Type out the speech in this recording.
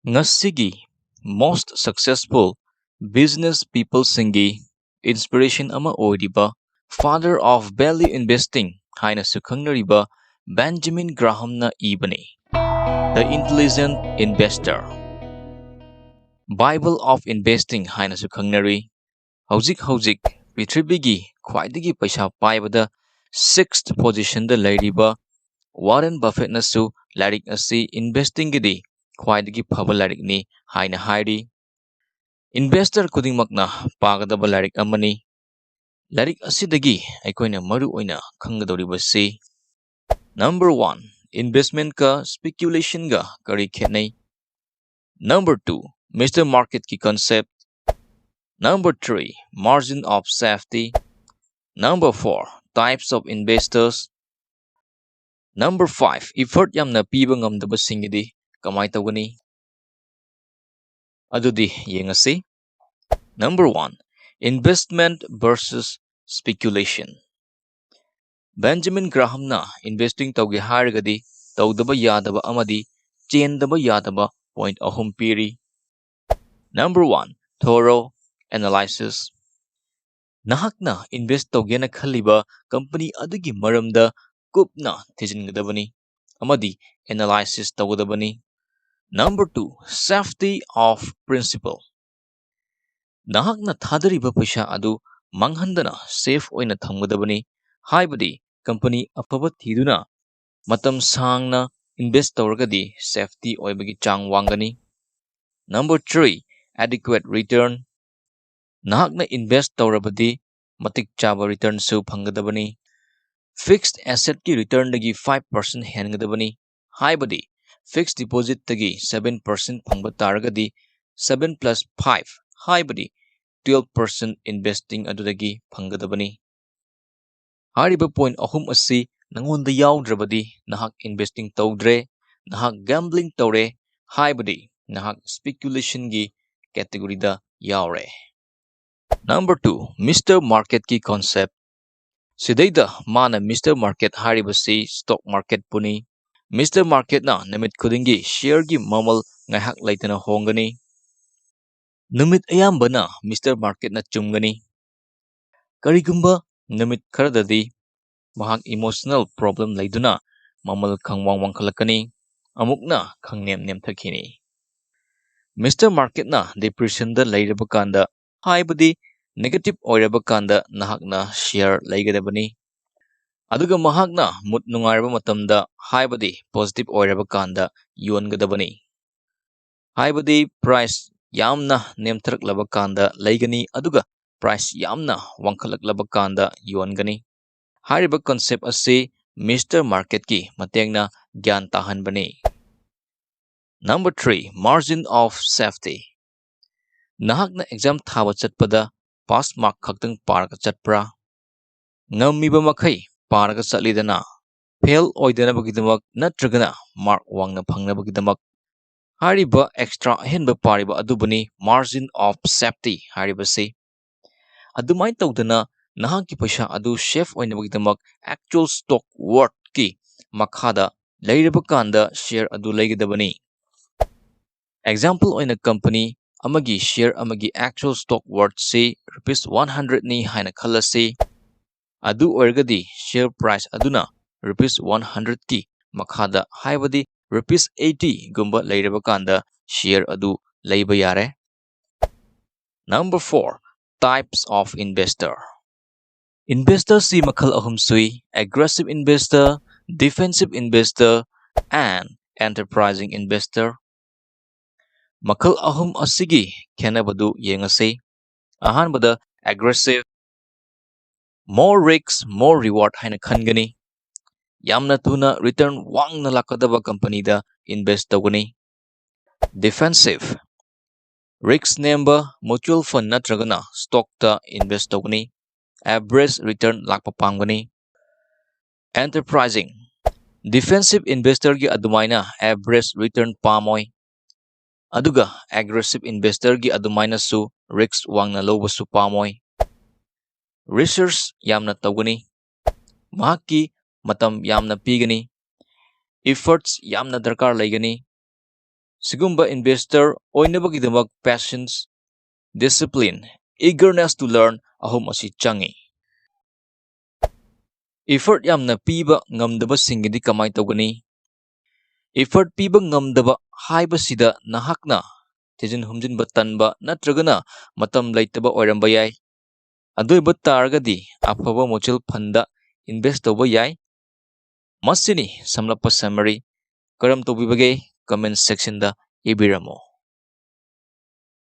Ngasigi most successful business people singi inspiration ama oiriba father of value investing haina sukhangnariba Benjamin Grahamna ibani. The Intelligent Investor Bible of Investing haina sukhangnari. Hauzik Prithibigi khwaidagi paisa paibada sixth position da lairiba Warren Buffett nasu larik asi investing gidi khwaidagi phaba larik ni haina hairi. Investor khudingmakna pagadaba larik amani. Larik asidagi aikoina maru oina khangadoribasi. Number 1. Investment ka speculation ga kari khetnai. Number 2. Mr. Market ki concept. Number 3. Margin of safety. Number 4. Types of investors. Number 5. Effort yamna piba ngamdabasingidi kamai tawgani. Adudi yengasi. Number 1. Investment versus speculation. Benjamin Grahamna investing tawgi haragadi tawdaba yadaba amadi chendaba yadaba point ahum piri. Number 1. Thorough analysis. Nahakna invest tawgena khaliba company adugi maramda kupna thijingadabani amadi analysis tawgadabani. Number 2. Safety of principle. Nahakna thadariba paisa adu manghandana safe oina thamgadabani haibadi company afaba thiduna matam sangna invest tawragadi safety oibagi chang wangani. Number 3. Adequate return. Nahakna invest tawrabadi matik chaba return su phangadabani. Fixed asset ki return dagi 5% hengadabani haibadi fixed deposit tagi 7% phangba taragadi 7 plus 5 haibadi 12% investing adudagi phangadabani. Hariba point ahum asi nangonda yaudrabadi nahak investing tawdre nahak gambling tawre haibadi nahak speculation gi category da yaure. Number 2. Mr. Market ki concept. Sidaida mana Mr. Market haribasi stock market puni. Mr. Market na namit khudingi share gi mamal ngahak laitana hongani. Namit ayambana Mr. Market na chumgani. Karigumba namit kharadadi mahak emotional problem laiduna mamal khangwang wangkhalakani amukna khangnem nemthakini. Mr. Market na depression da lairaba kanda haibadi negative oiraba kanda nahakna share laigadabani. Aduga mahakna mut nungairaba matamda haibadi positive oiraba kanda yongadabani. Haibadi price yamna nemtharaklaba kanda laigani aduga price yamna wangkhalaklaba kanda yongani. Hariba concept asi Mr. Market ki matengna gyan tahanbani. Number 3. Margin of safety. Nahakna exam thaba chatpada pass mark khaktang paraka chatpra. Ngamiba makai paraka chatlidana fail oidanabagidamak natragana mark wangna phangnabagidamak hariba extra ahenba pariba adubani margin of safety haribasi. Adumai tawdana nahakki paisa adu safe oinabagidamak actual stock worth ki makhada lairaba kanda share adu laigadabani. Example oina company amagi share amagi actual stock worth say rupees 100 ni haina khalasi adu oirgadi share price aduna rupees 100 ki makhada haibadi rupees 80 gumba lairaba kanda share adu laiba yare. Number 4. Types of investor. Investor si makhal ahum sui aggressive investor, defensive investor, and enterprising investor. Makhal ahum asigi khenabadu yengase. Ahanbada aggressive more risks more reward haina khangani. Yamna tuna return wangna lakadaba company da invest tawgani. Defensive risks nemba mutual fund natragana stock ta invest tawgani. Average return lakpa pangani. Enterprising defensive investor gi adumaina average return pamoi aduga aggressive investor gi adumaina su risks wangna loba su pamoi. Research yamna tawgani mahakki matam yamna pigani efforts yamna darkar laigani Sigumba investor oinabagidamak patience, discipline, eagerness to learn ahum asi changi. Effort yamna piba ngamdabasingidi kamai tawgani. Effort piba ngamdaba haibasida nahakna tijin humjinba tanba natragana matam leitaba oiramba yai. Adoiba taragadi afaba mutual funda invest tawba yai. Masini samlapa summary karam tawbibage comment section da ibiramo.